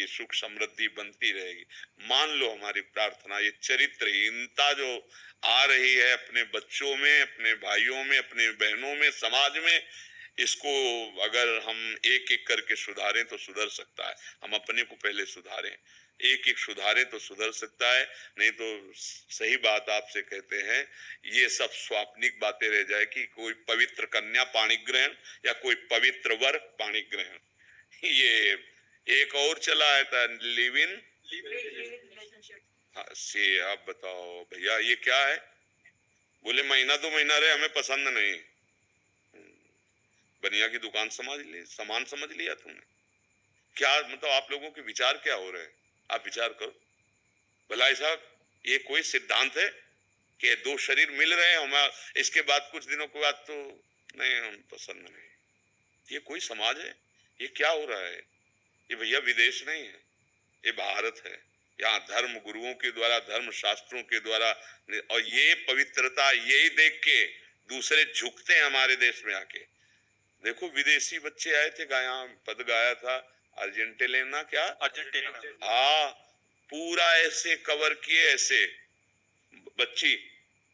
सुख समृद्धि बनती रहेगी। मान लो हमारी प्रार्थना, ये चरित्रहीनता जो आ रही है अपने बच्चों में, अपने भाइयों में, अपने बहनों में, समाज में, इसको अगर हम एक एक करके सुधारें तो सुधर सकता है। हम अपने को पहले सुधारें, एक एक सुधारें तो सुधर सकता है, नहीं तो सही बात आपसे कहते हैं, ये सब स्वाप्निक बातें रह जाए कि कोई पवित्र कन्या पाणी ग्रहण या कोई पवित्र वर पाणी ग्रहण। ये एक और चला है था, लिव इन, हाँ से, आप बताओ भैया ये क्या है? बोले महीना 2 महीना रहे, हमें पसंद नहीं। बनिया की दुकान समझ ली, सामान समझ लिया तुमने? क्या मतलब आप लोगों के विचार क्या हो रहे हैं? आप विचार करो भलाई साहब, ये कोई सिद्धांत है कि दो शरीर मिल रहे हैं, हम इसके बाद कुछ दिनों के बाद तो नहीं, हम पसंद नहीं। ये कोई समाज है? ये क्या हो रहा है? ये भैया विदेश नहीं है, ये भारत है। यहाँ धर्म गुरुओं के द्वारा, धर्म शास्त्रों के द्वारा, और ये पवित्रता यही देख के दूसरे झुकते हैं हमारे देश में आके। देखो विदेशी बच्चे आए थे, गाया पद गाया था, अर्जेंटीना, क्या अर्जेंटीना, हाँ, पूरा ऐसे कवर किए, ऐसे बच्ची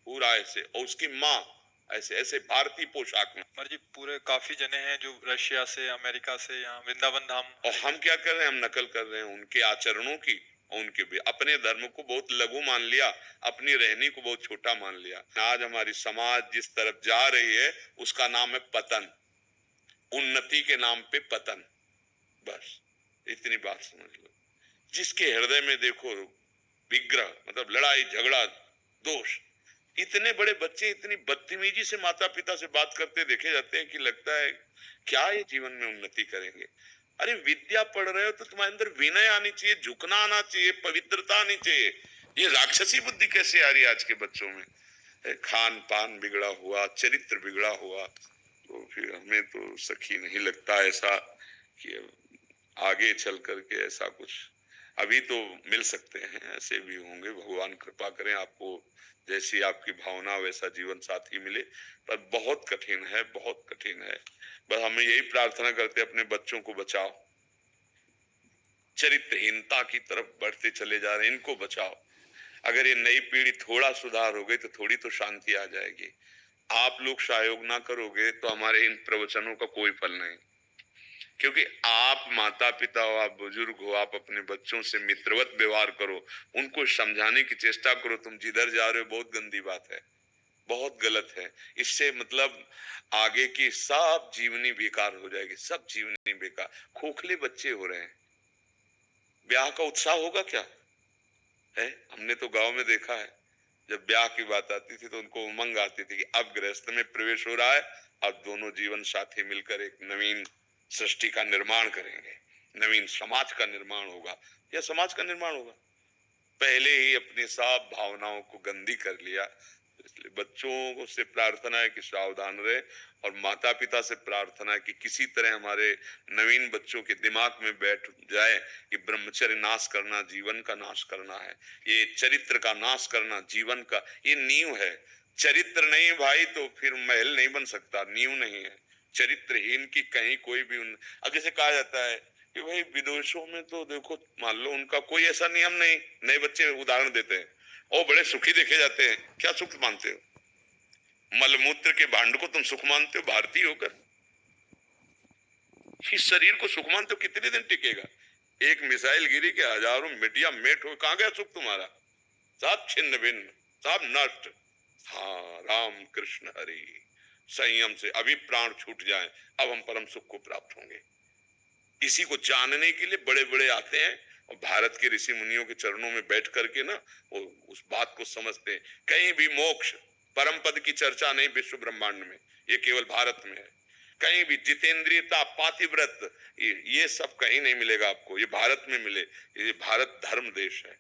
पूरा ऐसे, और उसकी माँ ऐसे ऐसे भारतीय पोशाक में। जी पूरे काफी जने हैं जो रशिया से, अमेरिका से, यहाँ वृंदावन धाम। और हम क्या कर रहे हैं? हम नकल कर रहे हैं उनके आचरणों की, और उनके भी अपने धर्म को बहुत लघु मान लिया, अपनी रहनी को बहुत छोटा मान लिया। आज हमारी समाज जिस तरफ जा रही है उसका नाम है पतन, उन्नति के नाम पे पतन। बस इतनी बात समझ लो। जिसके हृदय में देखो विग्रह, मतलब लड़ाई झगड़ा दोष, इतने बड़े बच्चे इतनी बदतमीजी से माता पिता से बात करते देखे जाते हैं कि लगता है क्या ये जीवन में उन्नति करेंगे। अरे विद्या पढ़ रहे हो तो तुम्हारे अंदर विनय आनी चाहिए, झुकना आना चाहिए, पवित्रता आनी चाहिए। ये राक्षसी बुद्धि कैसे आ रही है आज के बच्चों में? खान पान बिगड़ा हुआ, चरित्र बिगड़ा हुआ, तो फिर हमें तो सखी नहीं लगता ऐसा कि आगे चल करके ऐसा कुछ। अभी तो मिल सकते हैं, ऐसे भी होंगे, भगवान कृपा करें आपको जैसी आपकी भावना वैसा जीवन साथी मिले, पर बहुत कठिन है, बहुत कठिन है। बस हमें यही प्रार्थना करते अपने बच्चों को बचाओ, चरित्रहीनता की तरफ बढ़ते चले जा रहे हैं, इनको बचाओ। अगर ये नई पीढ़ी थोड़ा सुधार हो गई तो थोड़ी तो शांति आ जाएगी। आप लोग सहयोग ना करोगे तो हमारे इन प्रवचनों का कोई फल नहीं, क्योंकि आप माता पिता हो, आप बुजुर्ग हो, आप अपने बच्चों से मित्रवत व्यवहार करो, उनको समझाने की चेष्टा करो। तुम जिधर जा रहे हो बहुत गंदी बात है, बहुत गलत है। इससे मतलब आगे की सब जीवनी बेकार हो जाएगी, सब जीवनी बेकार। खोखले बच्चे हो रहे हैं, ब्याह का उत्साह होगा क्या है? हमने तो गांव में देखा है, जब ब्याह की बात आती थी तो उनको उमंग आती थी कि अब गृहस्थ में प्रवेश हो रहा है, अब दोनों जीवन साथी मिलकर एक नवीन सृष्टि का निर्माण करेंगे, नवीन समाज का निर्माण होगा। यह समाज का निर्माण होगा, पहले ही अपनी सब भावनाओं को गंदी कर लिया। इसलिए बच्चों से प्रार्थना है कि सावधान रहे, और माता पिता से प्रार्थना है कि किसी तरह हमारे नवीन बच्चों के दिमाग में बैठ जाए कि ब्रह्मचर्य नाश करना जीवन का नाश करना है, ये चरित्र का नाश करना जीवन का ये नींव है। चरित्र नहीं भाई तो फिर महल नहीं बन सकता, नींव नहीं है। चरित्रहीन की कहीं कोई भी अब जैसे कहा जाता है कि भाई विदेशों में तो देखो, मान लो उनका कोई ऐसा नियम नहीं, नए बच्चे उदाहरण देते हैं और बड़े सुखी देखे जाते हैं। क्या सुख मानते हो? मलमूत्र के भांड को तुम सुख मानते हो भारतीय होकर? इस शरीर को सुख मानते हो? कितने दिन टिकेगा? एक मिसाइल गिरी के हजारों मीडिया मेट हो, कहां गया सुख तुम्हारा? सब छिन्न भिन्न, सब नष्ट। हाँ, राम कृष्ण हरि, संयम से अभी प्राण छूट जाए, अब हम परम सुख को प्राप्त होंगे। इसी को जानने के लिए बड़े बड़े आते हैं और भारत के ऋषि मुनियों के चरणों में बैठ करके ना वो उस बात को समझते हैं। कहीं भी मोक्ष परम पद की चर्चा नहीं विश्व ब्रह्मांड में, ये केवल भारत में है। कहीं भी जितेंद्रियता, पातिव्रत, ये सब कहीं नहीं मिलेगा आपको, ये भारत में मिले। ये भारत धर्म देश है,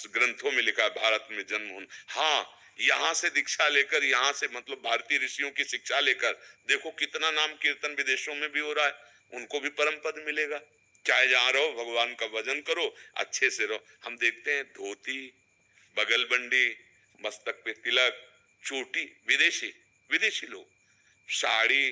ग्रंथों में लिखा है भारत में जन्म होना। हाँ, यहाँ से दीक्षा लेकर, यहाँ से मतलब भारतीय ऋषियों की शिक्षा लेकर देखो कितना नाम कीर्तन विदेशों में भी हो रहा है, उनको भी परम पद मिलेगा। चाहे जहां रहो भगवान का भजन करो, अच्छे से रहो। हम देखते हैं धोती, बगलबंडी, मस्तक पे तिलक, चोटी, विदेशी विदेशी लोग, साड़ी,